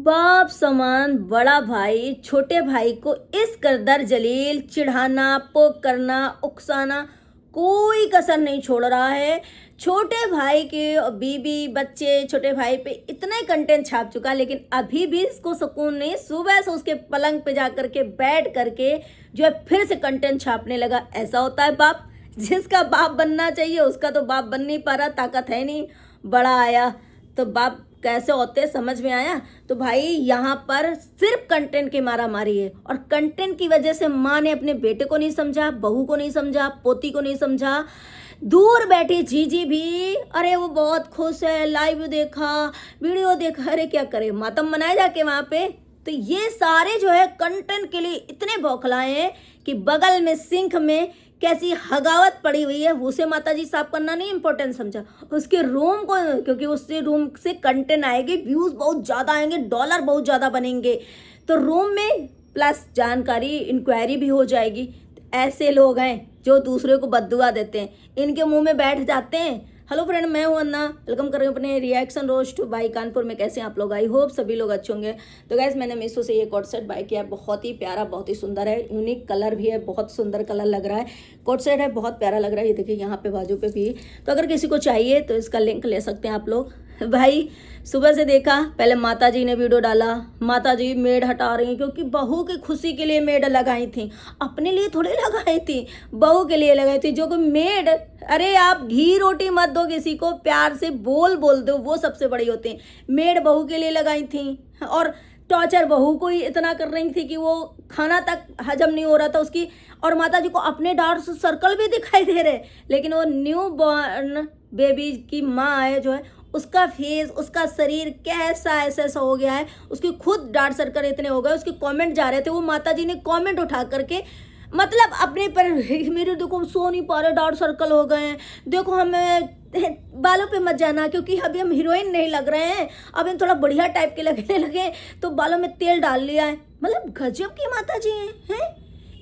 बाप समान बड़ा भाई छोटे भाई को इस कदर जलील चिढ़ाना, पोक करना, उकसाना कोई कसर नहीं छोड़ रहा है। छोटे भाई के बीबी बच्चे छोटे भाई पे इतना ही कंटेंट छाप चुका, लेकिन अभी भी इसको सुकून नहीं। सुबह से उसके पलंग पे जा करके बैठ करके जो है फिर से कंटेंट छापने लगा। ऐसा होता है बाप, जिसका बाप बनना चाहिए उसका तो बाप बन नहीं पा रहा, ताकत है नहीं। बड़ा आया तो बाप कैसे होते समझ में आया। तो भाई यहाँ पर सिर्फ कंटेंट की मारा मारी है, और कंटेंट की वजह से माँ ने अपने बेटे को नहीं समझा, बहू को नहीं समझा, पोती को नहीं समझा। दूर बैठी जीजी भी अरे वो बहुत खुश है, लाइव देखा, वीडियो देखा। अरे क्या करे, मातम मनाए जाके वहां पे। तो ये सारे जो है कंटेंट के लिए इतने बौखलाए हैं कि बगल में सिंक में कैसी हगावत पड़ी हुई है, उसे माताजी साफ करना नहीं इम्पोर्टेंट समझा, उसके रूम को, क्योंकि उससे रूम से कंटेंट आएगी, व्यूज बहुत ज़्यादा आएंगे, डॉलर बहुत ज़्यादा बनेंगे, तो रूम में प्लस जानकारी इंक्वायरी भी हो जाएगी। ऐसे लोग हैं जो दूसरे को बद्दुआ देते हैं, इनके मुंह में बैठ जाते हैं। हेलो फ्रेंड, मैं हूं अन्ना, वेलकम कर रही हूँ अपने रिएक्शन रोज टू बाई कानपुर में। कैसे हैं आप लोग? आई होप सभी लोग अच्छे होंगे। तो गैस मैंने मीशो से ये कोट सेट बाय किया है, बहुत ही प्यारा, बहुत ही सुंदर है, यूनिक कलर भी है, बहुत सुंदर कलर लग रहा है। कोट सेट है, बहुत प्यारा लग रहा है। ये देखिए यहाँ पे बाजू पे भी। तो अगर किसी को चाहिए तो इसका लिंक ले सकते हैं आप लोग। भाई सुबह से देखा, पहले माता जी ने वीडियो डाला, माता जी मेड हटा रही, क्योंकि बहू की खुशी के लिए मेड लगाई थी, अपने लिए थोड़ी लगाई थी, बहू के लिए लगाई थी। जो कि मेड, अरे आप घी रोटी मत दो किसी को, प्यार से बोल दो, वो सबसे बड़ी होती है। मेड बहू के लिए लगाई थी, और टॉर्चर बहू को ही इतना कर रही थी कि वो खाना तक हजम नहीं हो रहा था उसकी। और माता जी को अपने डार्क सर्कल भी दिखाई दे रहे, लेकिन वो न्यू बॉर्न बेबी की माँ है जो है, उसका फेस, उसका शरीर कैसा ऐसा हो गया है, उसकी खुद डार्क सर्कल इतने हो गए। उसके कमेंट जा रहे थे, वो माता जी ने कमेंट उठा करके मतलब अपने पर, मेरे देखो सो नहीं पा रहे, डार्क सर्कल हो गए हैं, देखो हमें बालों पे मत जाना, क्योंकि अभी हम हीरोइन नहीं लग रहे हैं, अब हम थोड़ा बढ़िया टाइप के लगने लगे, तो बालों में तेल डाल लिया है। मतलब गजब की माता जी हैं।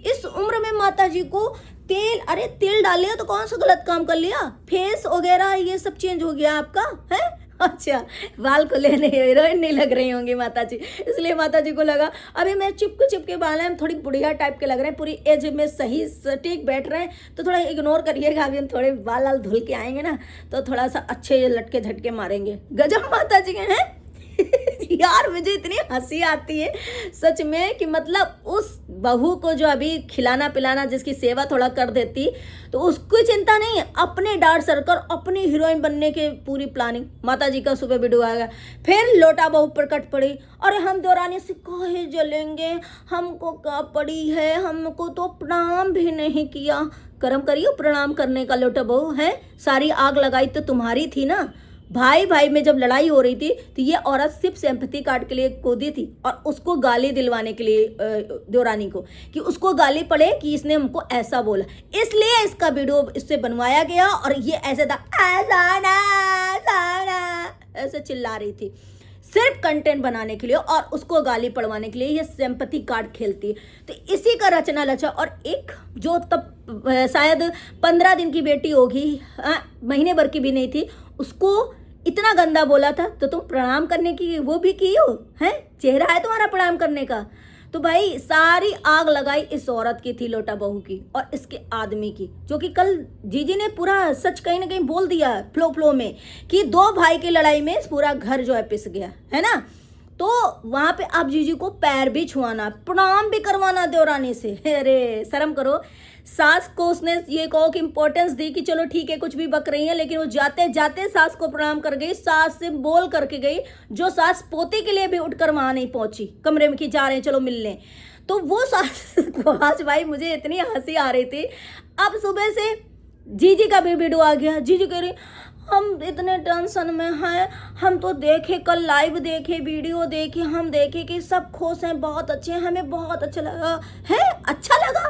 इस उम्र में माता जी को तेल, अरे तेल डाल लिया तो कौन सा गलत काम कर लिया? फेस वगैरह ये सब चेंज हो गया आपका है? अच्छा, बाल को लेने हीरोइन नहीं लग रही होंगी माता जी, इसलिए माता जी को लगा अभी मैं चिपके बाल हैं, थोड़ी बुढ़िया टाइप के लग रहे हैं, पूरी एज में सही सटीक बैठ रहे हैं, तो थोड़ा इग्नोर करिएगा। अभी हम थोड़े बाल धुल के आएंगे ना, तो थोड़ा सा अच्छे लटके झटके मारेंगे। गजब माता जी के हैं। यार मुझे इतनी हंसी आती है सच में, कि मतलब उस बहू को जो अभी खिलाना पिलाना, जिसकी सेवा थोड़ा कर देती, तो उसको चिंता नहीं है, अपने डार्क सर्कल, अपनी हीरोइन बनने के पूरी प्लानिंग। माता जी का सुबह वीडियो आ गया, फिर लोटा बहू पर कट पड़ी, अरे हम देवरानी से काहे जलेंगे, हमको क्या पड़ी है, हमको तो प्रणाम भी नहीं किया। कर्म करियो प्रणाम करने का, लोटा बहू है। सारी आग लगाई तो तुम्हारी थी ना। भाई भाई में जब लड़ाई हो रही थी, तो ये औरत सिर्फ सिंपैथी कार्ड के लिए कूदी थी, और उसको गाली दिलवाने के लिए देवरानी को, कि उसको गाली पड़े कि इसने हमको ऐसा बोला, इसलिए इसका वीडियो इससे बनवाया गया। और ये ऐसे था, ऐसे चिल्ला रही थी सिर्फ कंटेंट बनाने के लिए, और उसको गाली पड़वाने के लिए ये सिंपैथी कार्ड खेलती है। तो इसी का रचना लचा। और एक जो तब शायद 15 दिन की बेटी होगी, महीने भर की भी नहीं थी, उसको इतना गंदा बोला था, तो तुम प्रणाम करने की वो भी की हो हैं? चेहरा है तुम्हारा प्रणाम करने का? तो भाई सारी आग लगाई इस औरत की थी, लोटा बहू की, और इसके आदमी की, जो कि कल जीजी ने पूरा सच कहीं ना कहीं बोल दिया फ्लो में, कि 2 भाई की लड़ाई में पूरा घर जो है पिस गया है ना। तो वहां पे आप जीजी को पैर भी छुआना, प्रणाम भी करवाना देवरानी से। अरे शर्म करो। सास को उसने ये कहो कि इंपॉर्टेंस दी कि चलो ठीक है कुछ भी बक रही है, लेकिन वो जाते जाते सास को प्रणाम कर गई, सास से बोल करके गई, जो सास पोते के लिए भी उठकर वहां नहीं पहुंची, कमरे में कि जा रहे हैं चलो मिल लें। तो वो सास को आज भाई मुझे इतनी हंसी आ रही थी। अब सुबह से जीजी का भी वीडियो आ गया, जीजी कह रही हम इतने टेंशन में हैं, हम तो देखे कल लाइव देखे, वीडियो देखे, हम देखे कि सब खुश हैं, बहुत अच्छे हैं, हमें बहुत अच्छा लगा है। अच्छा लगा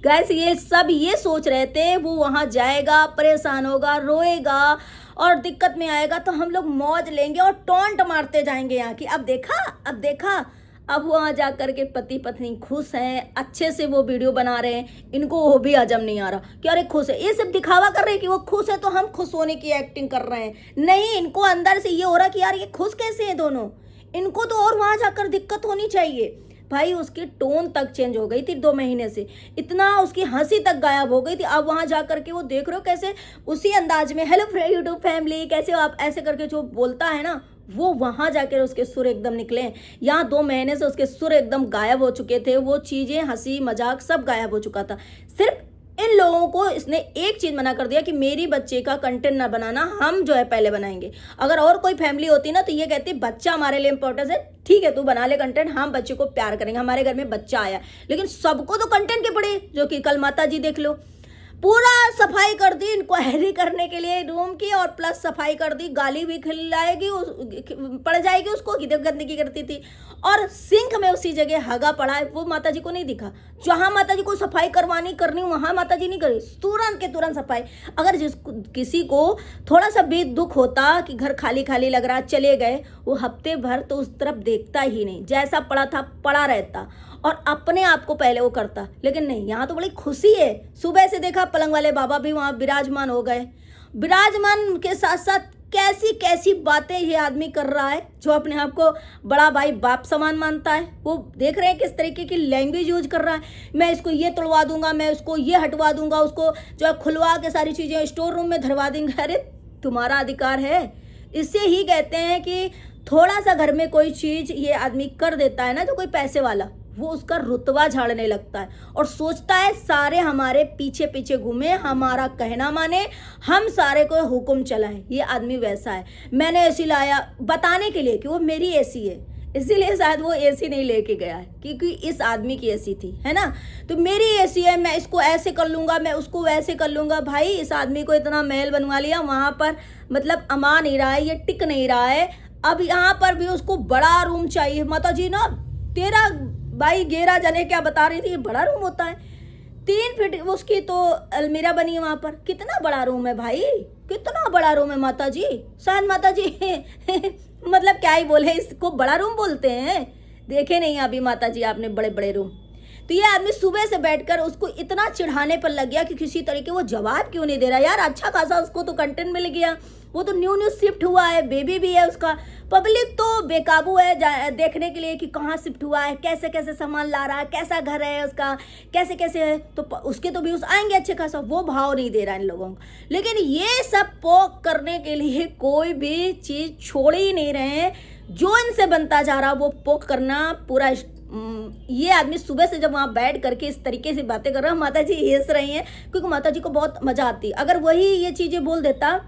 गैस, ये सब ये सोच रहे थे वो वहाँ जाएगा, परेशान होगा, रोएगा और दिक्कत में आएगा, तो हम लोग मौज लेंगे और टॉन्ट मारते जाएंगे यहाँ की। अब देखा अब वहाँ जा कर के पति पत्नी खुश हैं, अच्छे से वो वीडियो बना रहे हैं, इनको वो भी हजम नहीं आ रहा कि अरे खुश है। ये सब दिखावा कर रहे हैं कि वो खुश है तो हम खुश होने की एक्टिंग कर रहे हैं, नहीं, इनको अंदर से ये हो रहा कि यार ये खुश कैसे हैं दोनों, इनको तो और वहाँ जाकर दिक्कत होनी चाहिए। भाई उसकी टोन तक चेंज हो गई थी 2 महीने से, इतना उसकी हंसी तक गायब हो गई थी। अब वहाँ जा करके वो देख रहे हो कैसे उसी अंदाज में हेलो यूट्यूब फैमिली कैसे हो आप, ऐसे करके जो बोलता है ना, वो वहाँ जाकर उसके सुर एकदम निकले। यहाँ 2 महीने से उसके सुर एकदम गायब हो चुके थे, वो चीज़ें हंसी मजाक सब गायब हो चुका था। सिर्फ इन लोगों को इसने एक चीज़ मना कर दिया कि मेरी बच्चे का कंटेंट ना बनाना, हम जो है पहले बनाएंगे। अगर और कोई फैमिली होती ना तो ये कहती बच्चा हमारे लिए इंपॉर्टेंट है, ठीक है तू बना ले कंटेंट, हम बच्चे को प्यार करेंगे, हमारे घर में बच्चा आया। लेकिन सबको तो कंटेंट के पड़े, जो कि कल माता जी देख लो, पूरा सफाई कर दी इंक्वायरी करने के लिए रूम की, और प्लस सफाई कर दी, गाली भी खिलाएगी पड़ जाएगी उसको कि गंदगी करती थी। और सिंक में उसी जगह हगा पड़ा है, वो माता जी को नहीं दिखा। जहां माता जी को सफाई करनी वहां माता जी नहीं करी, तुरंत के तुरंत सफाई। अगर किसी को थोड़ा सा भी दुख होता कि घर खाली खाली लग रहा चले गए, वो हफ्ते भर तो उस तरफ देखता ही नहीं, जैसा पड़ा था पड़ा रहता और अपने आप को पहले वो करता। लेकिन नहीं, यहाँ तो बड़ी खुशी है। सुबह से देखा पलंग वाले बाबा भी वहाँ विराजमान हो गए। विराजमान के साथ साथ कैसी कैसी बातें ये आदमी कर रहा है, जो अपने आप को बड़ा भाई बाप समान मानता है। वो देख रहे हैं किस तरीके की लैंग्वेज यूज कर रहा है, मैं इसको ये तोड़वा दूंगा, मैं उसको ये हटवा दूंगा, उसको जो है खुलवा के सारी चीज़ें स्टोर रूम में धरवा देंगे। अरे तुम्हारा अधिकार है। इससे ही कहते हैं कि थोड़ा सा घर में कोई चीज़ ये आदमी कर देता है ना, जो कोई पैसे वाला, वो उसका रुतबा झाड़ने लगता है और सोचता है सारे हमारे पीछे पीछे घूमे, हमारा कहना माने, हम सारे को हुक्म चलाएं। ये आदमी वैसा है। मैंने एसी लाया बताने के लिए कि वो मेरी एसी है, इसीलिए शायद वो एसी नहीं लेके गया है, क्योंकि इस आदमी की एसी थी, है ना। तो मेरी एसी है, मैं इसको ऐसे कर लूँगा, मैं उसको वैसे कर लूँगा। भाई इस आदमी को इतना महल बनवा लिया, वहाँ पर मतलब अमा नहीं रहा है, ये टिक नहीं रहा है। अब यहाँ पर भी उसको बड़ा रूम चाहिए। माता जी ना तेरा भाई 11 जने क्या बता रही थी, बड़ा रूम होता है, 3 फीट उसकी तो अलमीरा बनी है वहाँ पर। कितना बड़ा रूम है भाई, कितना बड़ा रूम है माता जी। शायद माता जी मतलब क्या ही बोले, इसको बड़ा रूम बोलते हैं। देखे नहीं अभी माता जी आपने बड़े बड़े रूम। तो ये आदमी सुबह से बैठकर उसको इतना चिढ़ाने पर लग गया कि किसी तरीके वो जवाब क्यों नहीं दे रहा। यार अच्छा खासा उसको तो कंटेंट मिल गया, वो तो न्यू शिफ्ट हुआ है, बेबी भी है उसका। पब्लिक तो बेकाबू है देखने के लिए कि कहाँ शिफ्ट हुआ है, कैसे कैसे सामान ला रहा है, कैसा घर है उसका, कैसे कैसे है, तो उसके तो व्यूज आएंगे अच्छे खासा। वो भाव नहीं दे रहा इन लोगों को। लेकिन ये सब पोक करने के लिए कोई भी चीज़ छोड़ ही नहीं रहे हैं। जो इनसे बनता जा रहा वो पोक करना पूरा। ये आदमी सुबह से जब वहाँ बैठ करके इस तरीके से बातें कर रहा है, माता जी हंस रही हैं, क्योंकि माता जी को बहुत मजा आती। अगर वही ये चीज़ें बोल देता,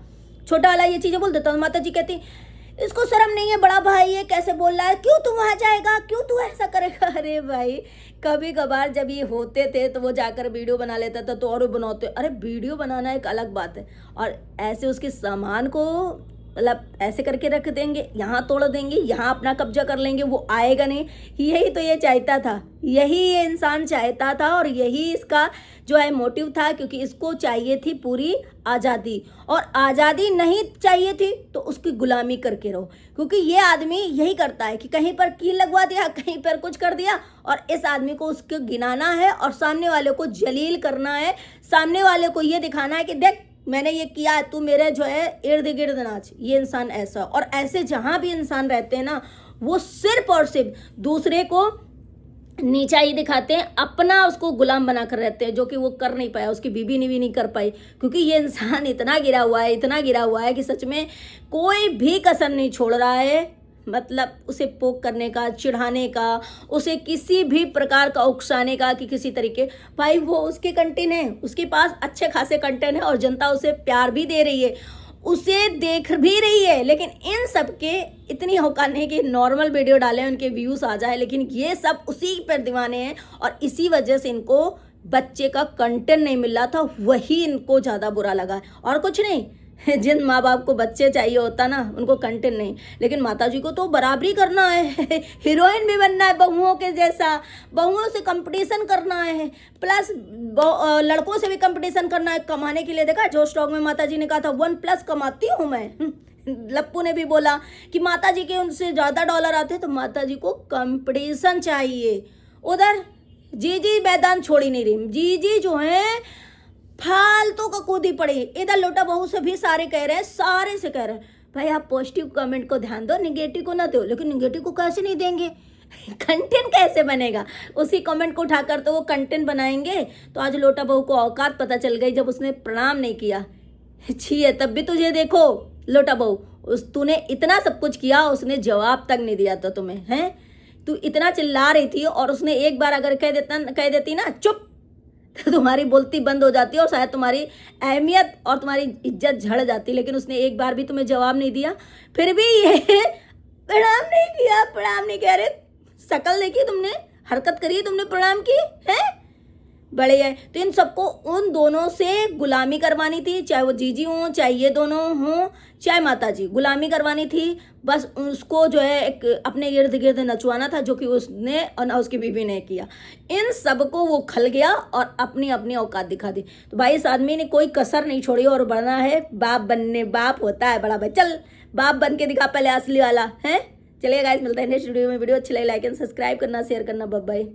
छोटा वाला ये चीज़ें बोल देता, तो माता जी कहती इसको शर्म नहीं है, बड़ा भाई है, कैसे बोल रहा है, क्यों तू वहाँ जाएगा, क्यों तू ऐसा करेगा। अरे भाई कभी कभार जब ये होते थे तो वो जाकर वीडियो बना लेता था, तो और बनाते। अरे वीडियो बनाना एक अलग बात है, और ऐसे उसके सामान को मतलब ऐसे करके रख देंगे, यहाँ तोड़ देंगे, यहाँ अपना कब्जा कर लेंगे, वो आएगा नहीं। यही तो ये चाहता था, यही ये इंसान चाहता था, और यही इसका जो है मोटिव था, क्योंकि इसको चाहिए थी पूरी आज़ादी। और आज़ादी नहीं चाहिए थी तो उसकी गुलामी करके रहो, क्योंकि ये आदमी यही करता है कि कहीं पर कील लगवा दिया, कहीं पर कुछ कर दिया, और इस आदमी को उसको गिनाना है और सामने वाले को जलील करना है, सामने वाले को ये दिखाना है कि देख मैंने ये किया है, तू मेरे जो है इर्द गिर्द नाच। ये इंसान ऐसा, और ऐसे जहाँ भी इंसान रहते हैं ना, वो सिर्फ और सिर्फ दूसरे को नीचा ही दिखाते हैं, अपना उसको गुलाम बना कर रहते हैं, जो कि वो कर नहीं पाया, उसकी बीबी ने भी नहीं कर पाई। क्योंकि ये इंसान इतना गिरा हुआ है, इतना गिरा हुआ है कि सच में कोई भी कसर नहीं छोड़ रहा है। मतलब उसे पोक करने का, चिढ़ाने का, उसे किसी भी प्रकार का उकसाने का कि किसी तरीके। भाई वो उसके कंटेंट है, उसके पास अच्छे खासे कंटेंट है, और जनता उसे प्यार भी दे रही है, उसे देख भी रही है। लेकिन इन सब के इतनी औकात नहीं कि नॉर्मल वीडियो डालें उनके व्यूज़ आ जाए, लेकिन ये सब उसी पर दीवाने हैं, और इसी वजह से इनको बच्चे का कंटेंट नहीं मिल रहा था, वही इनको ज़्यादा बुरा लगा है, और कुछ नहीं। जिन माँ बाप को बच्चे चाहिए होता ना, उनको कंटेंट नहीं। लेकिन माता जी को तो बराबरी करना है, हीरोइन भी बनना है बहुओं के जैसा, बहुओं से कंपटीशन करना है, प्लस लड़कों से भी कंपटीशन करना है कमाने के लिए। देखा जो स्टॉक में माता जी ने कहा था 1+ कमाती हूँ मैं। लप्पू ने भी बोला कि माता जी के उनसे ज़्यादा डॉलर आते, तो माता जी को कंपटीशन चाहिए। उधर जी मैदान छोड़ी नहीं रही, जी जो है फालतू का कूदी पड़ी। इधर लोटा बहू से भी सारे कह रहे हैं, सारे से कह रहे हैं भाई आप पॉजिटिव कमेंट को ध्यान दो, निगेटिव को ना दो। लेकिन निगेटिव को कैसे नहीं देंगे? कंटेंट कैसे बनेगा? उसी कमेंट को उठाकर तो वो कंटेंट बनाएंगे। तो आज लोटा बहू को औकात पता चल गई जब उसने प्रणाम नहीं किया। छी है तब भी तुझे। देखो लोटा बहू, उस तूने इतना सब कुछ किया, उसने जवाब तक नहीं दिया था तुम्हें, हैं? तू इतना चिल्ला रही थी और उसने एक बार अगर कह देती ना चुप, तो तुम्हारी बोलती बंद हो जाती और शायद तुम्हारी अहमियत और तुम्हारी इज्जत झड़ जाती। लेकिन उसने एक बार भी तुम्हें जवाब नहीं दिया, फिर भी ये प्रणाम नहीं किया, प्रणाम नहीं किया। अरे शकल देखी तुमने, हरकत करी तुमने, प्रणाम की है, बड़े है। तो इन सबको उन दोनों से गुलामी करवानी थी, चाहे वो जीजी हों, चाहे ये दोनों हों, चाहे माता जी, गुलामी करवानी थी। बस उसको जो है एक अपने इर्द गिर्द नचवाना था, जो कि उसने और उसकी बीवी ने किया। इन सबको वो खल गया और अपनी अपनी औकात दिखा दी। तो भाई इस आदमी ने कोई कसर नहीं छोड़ी और बना है बाप बनने। बाप होता है बड़ा भाई, चल बाप बन के दिखा पहले असली वाला है। चलिए गाइस, मिलता है नेक्स्ट वीडियो में। वीडियो अच्छी लगे लाइक एंड सब्सक्राइब करना, शेयर करना। Bye bye.